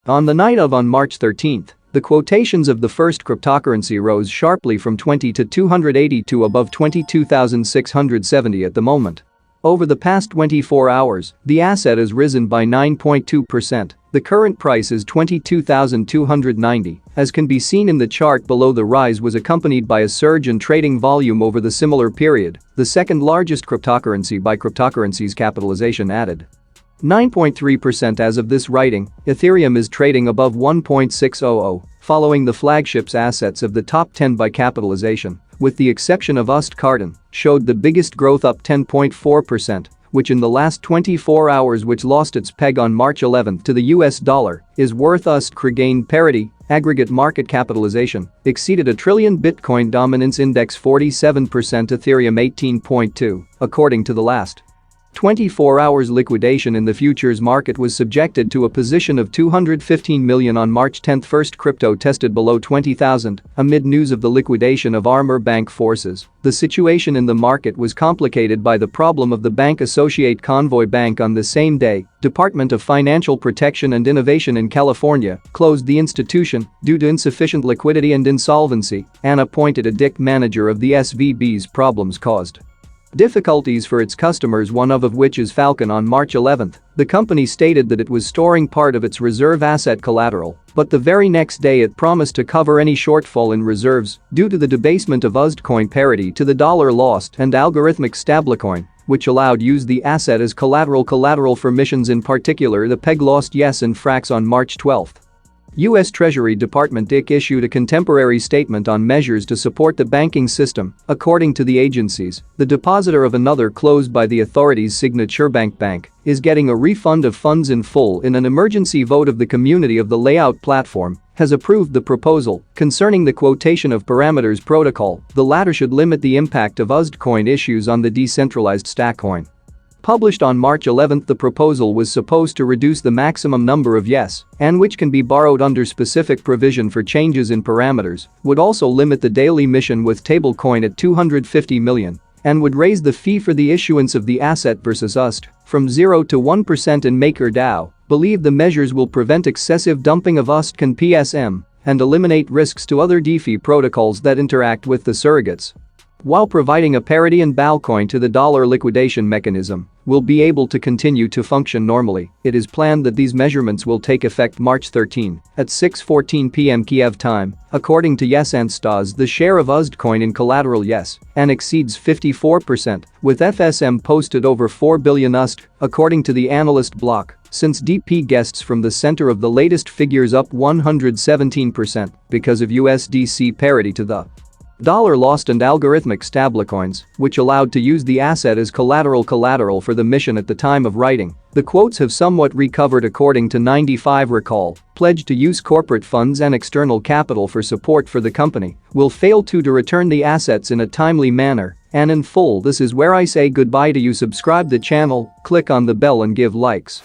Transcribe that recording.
On the night of on March 13, the quotations of the first cryptocurrency rose sharply from 20 to 280 to above 22,670 at the moment. Over the past 24 hours, the asset has risen by 9.2%. The current price is 22,290. As can be seen in the chart below, the rise was accompanied by a surge in trading volume over the similar period, the second largest cryptocurrency by cryptocurrency's capitalization added 9.3% as of this writing. Ethereum is trading above 1.600, following the flagship's assets of the top 10 by capitalization, with the exception of Cardano, showed the biggest growth up 10.4%, which in the last 24 hours, which lost its peg on March 11 to the US dollar, is worth gained parity. Aggregate market capitalization exceeded $1 trillion. Bitcoin dominance index 47%, Ethereum 18.2%, according to the last 24 hours liquidation in the futures market was subjected to a position of 215 million on March 10. First crypto tested below 20,000 amid news of the liquidation of Armor Bank forces. The situation in the market was complicated by the problem of the bank associate Convoy Bank. On the same day, Department of Financial Protection and Innovation in California closed the institution due to insufficient liquidity and insolvency and appointed a DIC manager of the SVB's problems caused difficulties for its customers, one of which is Falcon. On March 11, the company stated that it was storing part of its reserve asset collateral, but the very next day it promised to cover any shortfall in reserves due to the debasement of USD parity to the dollar lost and algorithmic stablecoin, which allowed use the asset as collateral for missions, in particular the peg lost Yes and Frax. On March 12, U.S. Treasury Department DIC issued a contemporary statement on measures to support the banking system. According to the agencies, the depositor of another closed by the authorities' Signature Bank is getting a refund of funds in full. In an emergency vote of the community of the layout platform has approved the proposal concerning the quotation of parameters protocol. The latter should limit the impact of USD issues on the decentralized stackcoin. Published on March 11, the proposal was supposed to reduce the maximum number of Yes and which can be borrowed under specific provision for changes in parameters, would also limit the daily mission with stablecoin at 250 million, and would raise the fee for the issuance of the asset versus USD from 0 to 1%. In MakerDAO, believe the measures will prevent excessive dumping of USD and PSM and eliminate risks to other DeFi protocols that interact with the surrogates, while providing a parity and Balcoin to the dollar liquidation mechanism, will be able to continue to function normally. It is planned that these measurements will take effect March 13 at 6:14 p.m. Kiev time. According to Yes and Stas, the share of USD in collateral Yes and exceeds 54%, with FSM posted over 4 billion USD, according to the analyst block. Since DP guests from the center of the latest figures up 117% because of USDC parity to the dollar lost and algorithmic stablecoins, which allowed to use the asset as collateral for the mission at the time of writing. The quotes have somewhat recovered according to 95 Recall, pledged to use corporate funds and external capital for support for the company, will fail to return the assets in a timely manner and in full. This is where I say goodbye to you. Subscribe the channel, click on the bell and give likes.